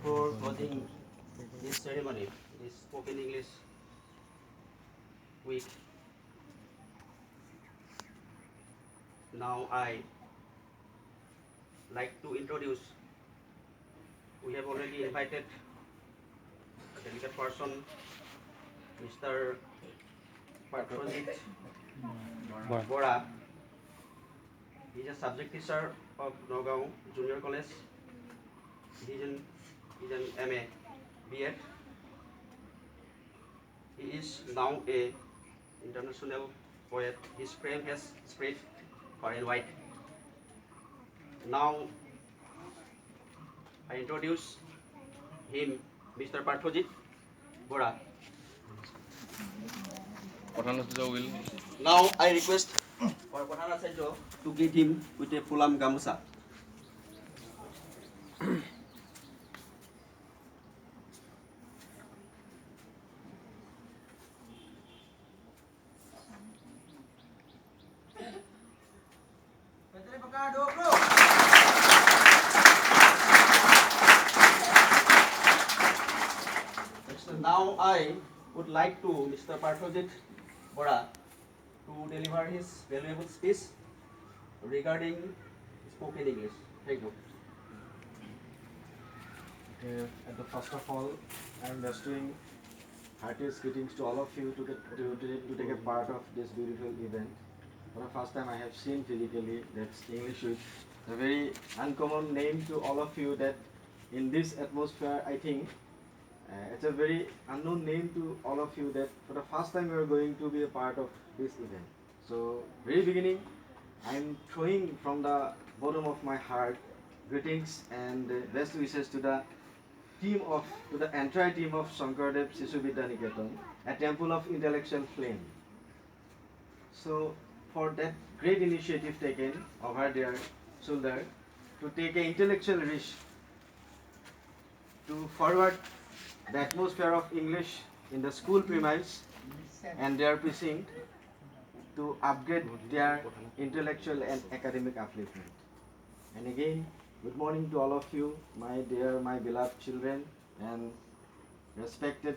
before closing this ceremony, this spoken English week, now I like to introduce, we have already invited a delicate person, Mr. Parthajit Borah. He is a subject teacher of Nagaon Junior College. He is an MA, B.Ed. He is now a international poet. His fame has spread far and wide. Now I introduce him, Mr. Parthajit Borah. Now I request for Prathana Sajo to greet him with a Pulam Gamusa. Now I would like to Mr. Parthajit Borah to deliver his valuable speech regarding spoken English. Thank you. Okay, at the first of all, I am just doing heartiest greetings to all of you to take a part of this beautiful event. For the first time I have seen physically that's English Week. A very uncommon name to all of you that in this atmosphere I think it's a very unknown name to all of you that for the first time you are going to be a part of this event. So very beginning I am throwing from the bottom of my heart greetings and best wishes to the entire team of Shankardev Sishu Vidya Niketan, a temple of intellectual flame. So for that great initiative taken over their shoulder to take an intellectual risk to forward the atmosphere of English in the school premise and their precinct to upgrade their intellectual and academic upliftment. And again, good morning to all of you, my dear, my beloved children, and respected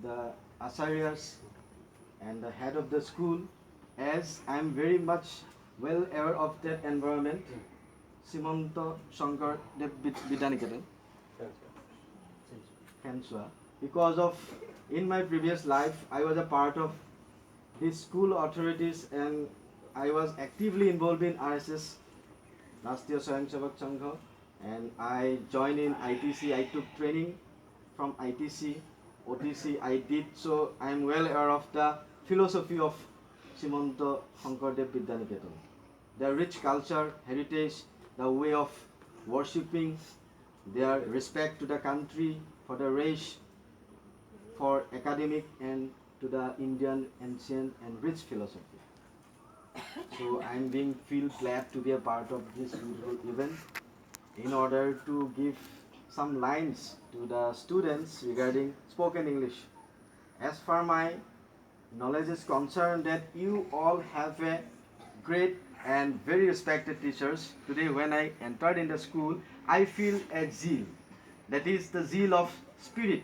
the acharyas and the head of the school, as I am very much well aware of that environment, Simanta Shankar Dev Vidya Niketan, Kanswa, because of in my previous life I was a part of these school authorities and I was actively involved in RSS, Rashtriya Swayamsevak Sangha, and I joined in ITC. I took training from ITC, OTC I did, so I am well aware of the philosophy of Simanta Shankardev Vidya Niketan. Their rich culture, heritage, the way of worshipping, their respect to the country, for the race, for academic and to the Indian ancient and rich philosophy. So I am being feel glad to be a part of this beautiful event in order to give some lines to the students regarding spoken English. As far my knowledge is concerned that you all have a great and very respected teachers. Today when I entered in the school, I feel a zeal. That is the zeal of spirit.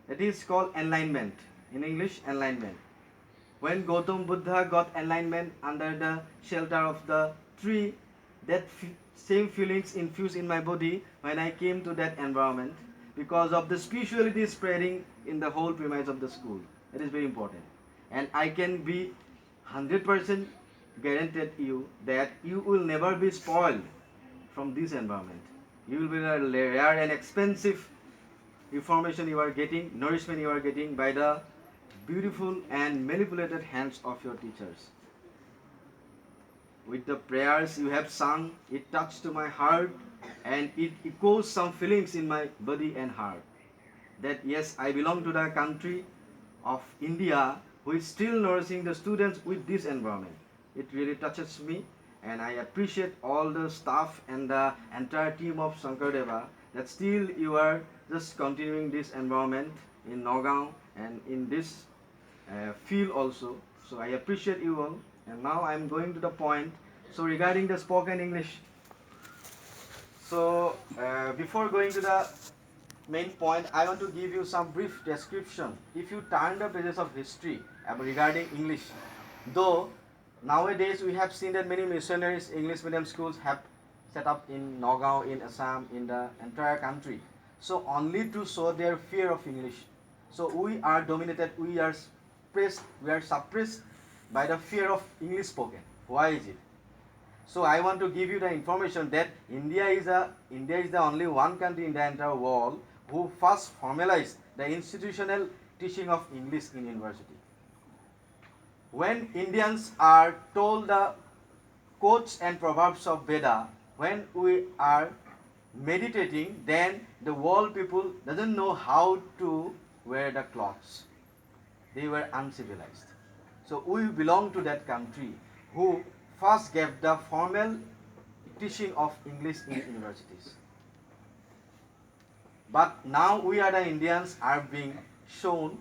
That is called enlightenment. In English, enlightenment. When Gautam Buddha got enlightenment under the shelter of the tree, that same feelings infused in my body when I came to that environment because of the spirituality spreading in the whole premise of the school. It is very important. And I can be 100% guaranteed you that you will never be spoiled from this environment. You will be a rare and expensive information you are getting, nourishment you are getting by the beautiful and manipulated hands of your teachers. With the prayers you have sung, it touched to my heart and it echoes some feelings in my body and heart. That yes, I belong to the country of India who is still nourishing the students with this environment. It really touches me and I appreciate all the staff and the entire team of Shankardeva that still you are just continuing this environment in Nagaon and in this field also. So I appreciate you all. And now I am going to the point. So regarding the spoken English. So before going to the main point, I want to give you some brief description. If you turn the pages of history regarding English, though nowadays we have seen that many missionaries, English medium schools have set up in Nagaon, in Assam, in the entire country. So only to show their fear of English. So we are dominated, we are suppressed by the fear of English spoken. Why is it? So I want to give you the information that India is the only one country in the entire world who first formalized the institutional teaching of English in university. When Indians are told the quotes and proverbs of Veda, when we are meditating, then the world people doesn't know how to wear the clothes. They were uncivilized. So we belong to that country who first gave the formal teaching of English in universities. But now we are the Indians are being shown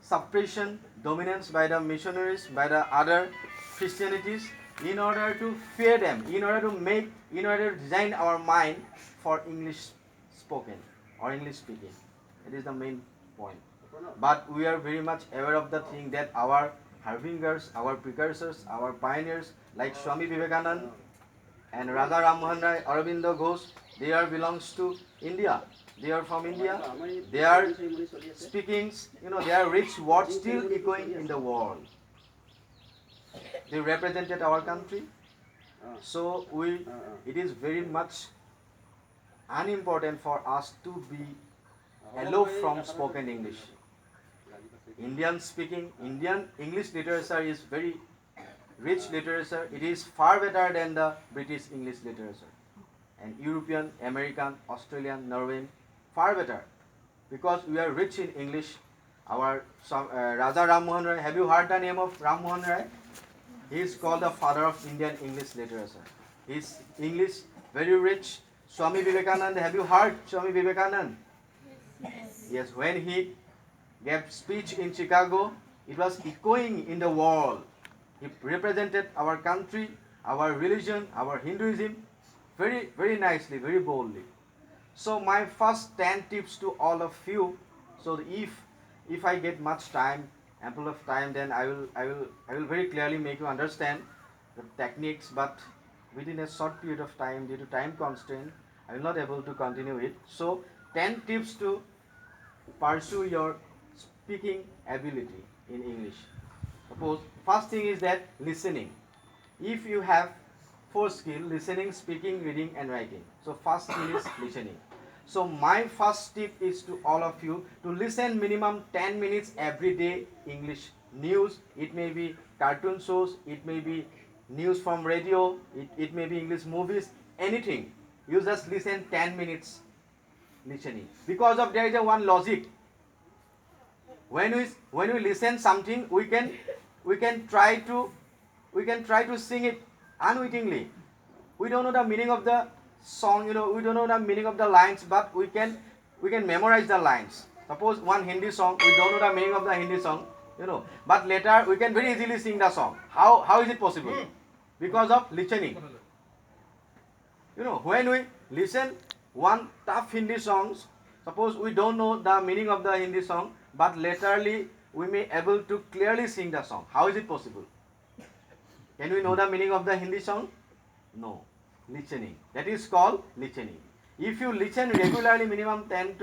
suppression, dominance by the missionaries, by the other Christianities, in order to fear them, in order to design our mind for English spoken or English speaking. It is the main point. But we are very much aware of the thing that our harbingers, our precursors, our pioneers like Swami Vivekananda and Raja Ram Mohan Rai, Aurobindo Ghosh, they are belongs to India. They are from India. They are speaking, their rich words still echoing in the world. They represented our country. So it is very much unimportant for us to be aloof from spoken English. Indian English literature is very rich literature. It is far better than the British English literature. And European, American, Australian, Norwegian, far better. Because we are rich in English. Our Raja Ram Mohan Rai, have you heard the name of Ram Mohan Rai? He is called the father of Indian English literature. His English very rich. Swami Vivekananda, have you heard Swami Vivekananda? Yes, when he gave speech in Chicago, it was echoing in the world. He represented our country, our religion, our Hinduism very, very nicely, very boldly. So my first 10 tips to all of you. So if I get much time, ample of time, then I will very clearly make you understand the techniques. But within a short period of time, due to time constraint, I will not able to continue it. So 10 tips to pursue your speaking ability in English. Suppose first thing is that listening. If you have 4 skills: listening, speaking, reading and writing. So first skill is listening. So my first tip is to all of you to listen minimum 10 minutes every day English news. It may be cartoon shows, it may be news from radio, it may be English movies, anything. You just listen 10 minutes listening. Because of there is a one logic. When we listen something, we can try to sing it unwittingly. We don't know the meaning of the song, we don't know the meaning of the lines, but we can memorize the lines. Suppose one Hindi song, we don't know the meaning of the Hindi song, but later we can very easily sing the song. How is it possible? Because of listening. When we listen one tough Hindi songs, suppose we don't know the meaning of the Hindi song, but laterly we may able to clearly sing the song. How is it possible? Can we know the meaning of the Hindi song? No. Listening. That is called listening. If you listen regularly, minimum 5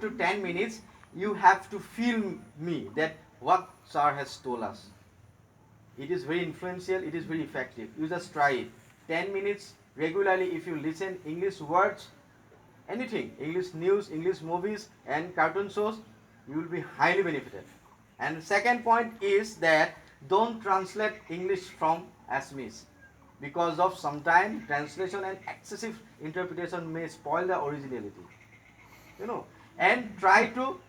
to 10 minutes, you have to feel me that what sir has told us. It is very influential, it is very effective. You just try it. 10 minutes regularly, if you listen English words, anything, English news, English movies and cartoon shows, you will be highly benefited. And second point is that don't translate English from Assamese, because of sometimes translation and excessive interpretation may spoil the originality. And try to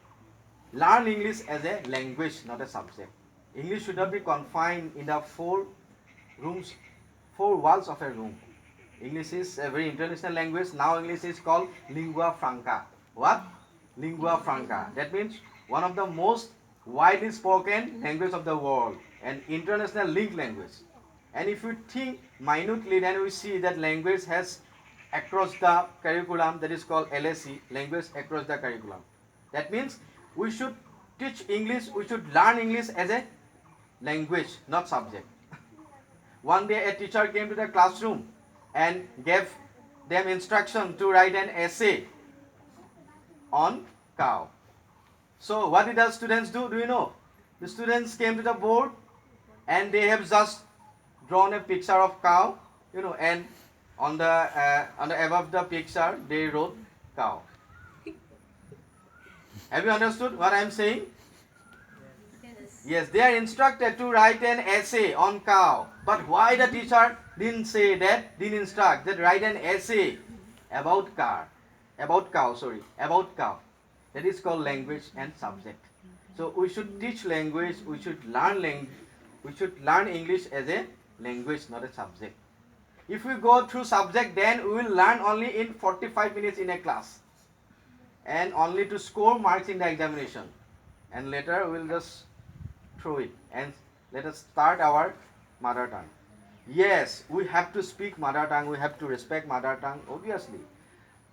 learn English as a language, not a subject. English should not be confined in the four walls of a room. English is a very international language. Now English is called lingua franca. What? Lingua franca. That means one of the most widely spoken language of the world, an international linked language. And if you think minutely, then we see that language has across the curriculum, that is called LAC, language across the curriculum. That means we should teach English, we should learn English as a language, not subject. One day a teacher came to the classroom and gave them instruction to write an essay on cow. So what did the students do? Do you know? The students came to the board and they have just drawn a picture of cow, and on the above the picture they wrote cow. Have you understood what I am saying? Yes, they are instructed to write an essay on cow. But why the teacher didn't say that, didn't instruct that write an essay about cow. That is called language and subject. So we should teach language, we should learn English as a language, not a subject. If we go through subject, then we will learn only in 45 minutes in a class and only to score marks in the examination, and later we will just throw it and let us start our mother tongue. Yes, we have to speak mother tongue, we have to respect mother tongue, obviously.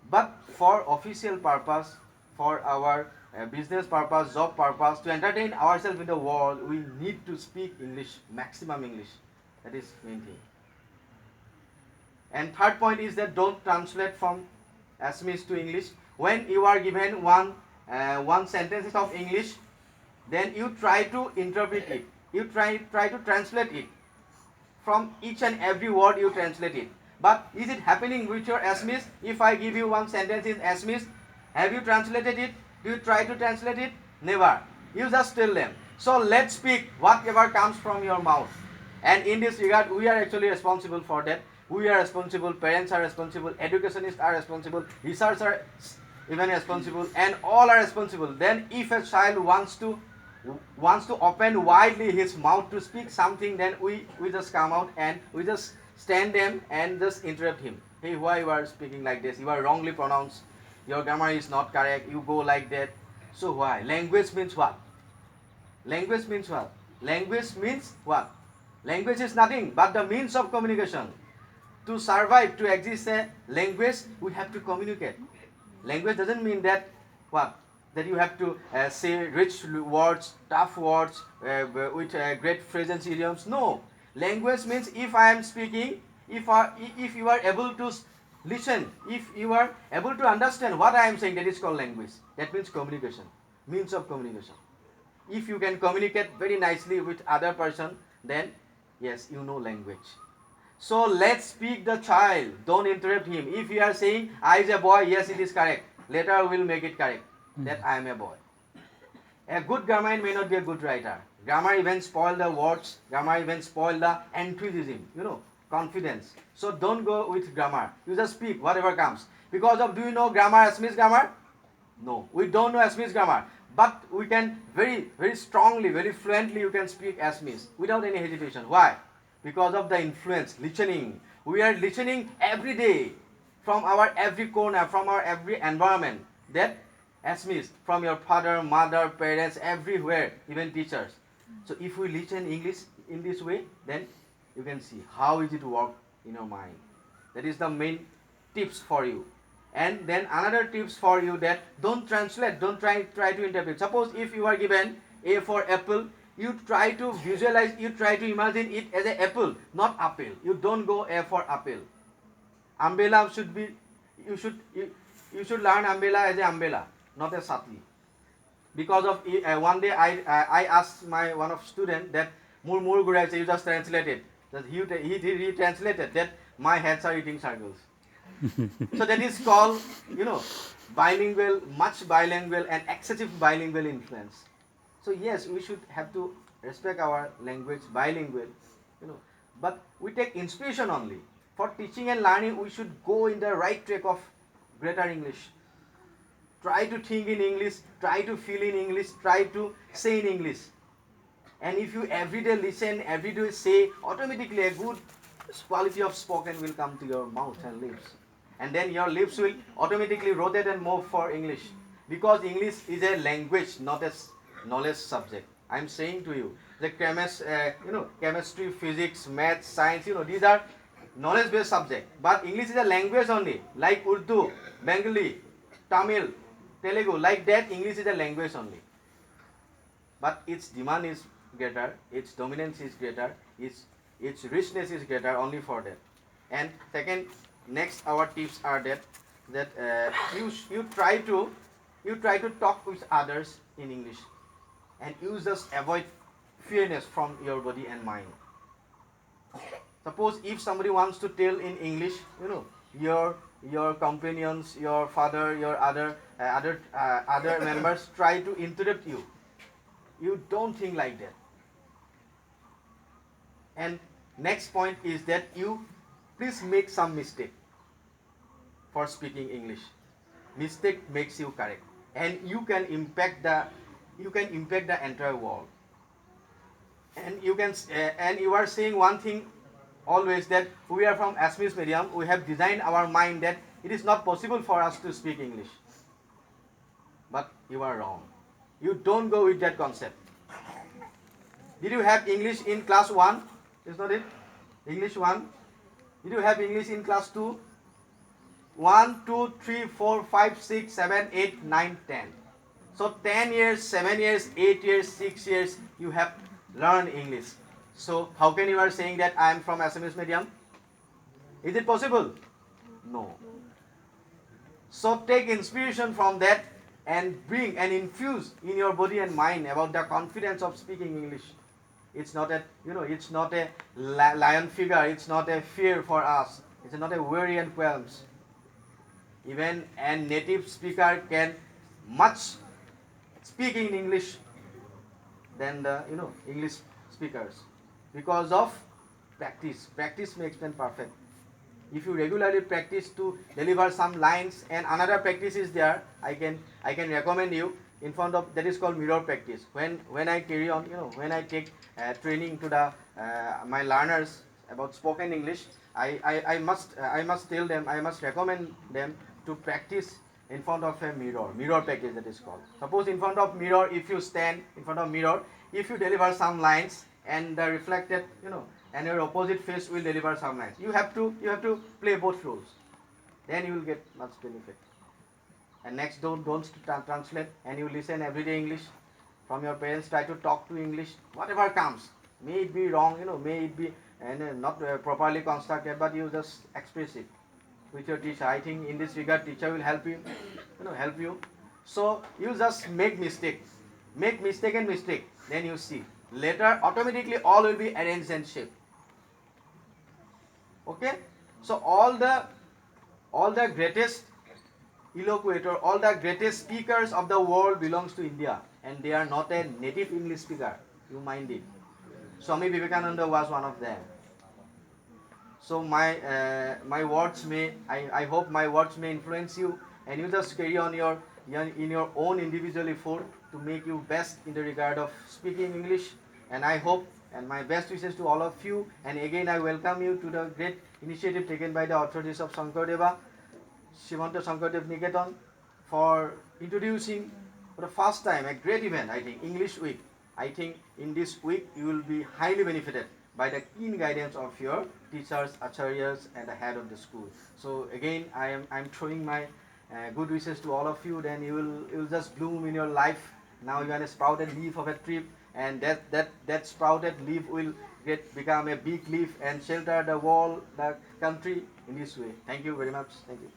But for official purpose, for our business purpose, job purpose, to entertain ourselves in the world, we need to speak English, maximum English. That is main thing. And third point is that don't translate from Assamese to English. When you are given one sentence of English, then you try to interpret it. You try to translate it. From each and every word you translate it. But is it happening with your Assamese? If I give you one sentence in Assamese, have you translated it? Do you try to translate it? Never. You just tell them. So let's speak whatever comes from your mouth. And in this regard, we are actually responsible for that. We are responsible, parents are responsible, educationists are responsible, researchers are even responsible, and all are responsible. Then if a child wants to open widely his mouth to speak something, then we just come out and we just stand them and just interrupt him. Hey, why you are speaking like this? You are wrongly pronounced. Your grammar is not correct. You go like that. So why? Language means what? Language means what? Language means what? Language is nothing but the means of communication. To survive, to exist a language, we have to communicate. Language doesn't mean that what? That you have to say rich words, tough words, with great phrases, idioms. No. Language means if I am speaking, if you are able to listen, if you are able to understand what I am saying, that is called language. That means communication, means of communication. If you can communicate very nicely with other person, then yes, you know language. So let's speak the child. Don't interrupt him. If you are saying I is a boy, yes, it is correct. Later we will make it correct that I am a boy. A good grammar may not be a good writer. Grammar even spoil the words. Grammar even spoil the enthusiasm. Confidence. So don't go with grammar. You just speak whatever comes. Because of, do you know grammar, Assamese grammar? No, we don't know Assamese grammar. But we can very, very strongly, very fluently you can speak Assamese without any hesitation. Why? Because of the influence, listening. We are listening every day from our every corner, from our every environment. That Assamese, from your father, mother, parents, everywhere, even teachers. So if we listen English in this way, then you can see how is it work in your mind. That is the main tips for you. And then another tips for you, that don't translate, don't try to interpret. Suppose if you are given A for apple, you try to visualize, you try to imagine it as an apple, not apple. You don't go A for apple. Umbrella should be, you should learn umbrella as an umbrella, not a satli. Because of one day I asked my one of student that mur gurai, you just translated. That he translated that my heads are eating circles. So that is called, bilingual, much bilingual and excessive bilingual influence. So yes, we should have to respect our language, bilingual, but we take inspiration only. For teaching and learning, we should go in the right track of greater English. Try to think in English, try to feel in English, try to say in English. And if you everyday listen, everyday say, automatically a good quality of spoken will come to your mouth and lips. And then your lips will automatically rotate and move for English. Because English is a language, not a knowledge subject. I am saying to you, the chemistry, physics, maths, science, these are knowledge-based subject. But English is a language only, like Urdu, Bengali, Tamil, Telugu, like that. English is a language only. But its demand is greater, its dominance is greater, its richness is greater only for that. And second, next our tips are that you try to talk with others in English, and you just avoid fearness from your body and mind. Suppose if somebody wants to tell in English, your companions, your father, your other members try to interrupt you. You don't think like that. And next point is that you please make some mistake for speaking English. Mistake makes you correct, and you can impact the entire world. And you are saying one thing always, that we are from Assamese medium. We have designed our mind that it is not possible for us to speak English. But you are wrong. You don't go with that concept. Did you have English in class 1? Is not it? English 1. Did you have English in class 2? 1, 2, 3, 4, 5, 6, 7, 8, 9, 10. So 10 years, 7 years, 8 years, 6 years, you have learned English. So how can you are saying that I am from Assamese medium? Is it possible? No. So take inspiration from that and bring and infuse in your body and mind about the confidence of speaking English. It's not a lion figure. It's not a fear for us. It's not a worry and qualms. Even a native speaker can much speak in English than the English speakers, because of practice. Practice makes man perfect. If you regularly practice to deliver some lines, and another practice is there, I can recommend you in front of, that is called mirror practice. When I carry on, when I take training to the my learners about spoken English, I must tell them, I must recommend them to practice in front of a mirror practice, that is called. Suppose in front of mirror, if you stand in front of mirror, if you deliver some lines, and the reflected, and your opposite face will deliver some lines, you have to play both roles, then you will get much benefit. And next, don't translate, and you listen everyday English from your parents. Try to talk to English, whatever comes. May it be wrong, may it be not properly constructed, but you just express it with your teacher. I think in this regard, teacher will help you, help you. So you just make mistake, and mistake. Then you see later automatically all will be arranged and shaped. Okay. So all the greatest eloquator, all the greatest speakers of the world belongs to India, and they are not a native English speaker. You mind it. Swami Vivekananda was one of them. So my words I hope my words may influence you, and you just carry on in your own individual effort to make you best in the regard of speaking English. And I hope, and my best wishes to all of you. And again, I welcome you to the great initiative taken by the authorities of Shankardeva, Shivanta Shankardev Niketan, for introducing for the first time a great event, I think, English Week. I think in this week you will be highly benefited by the keen guidance of your teachers, acharyas, and the head of the school. So again, I'm throwing my good wishes to all of you. Then you will just bloom in your life. Now you are a sprouted leaf of a tree, and that sprouted leaf will become a big leaf and shelter the world, the country in this way. Thank you very much. Thank you.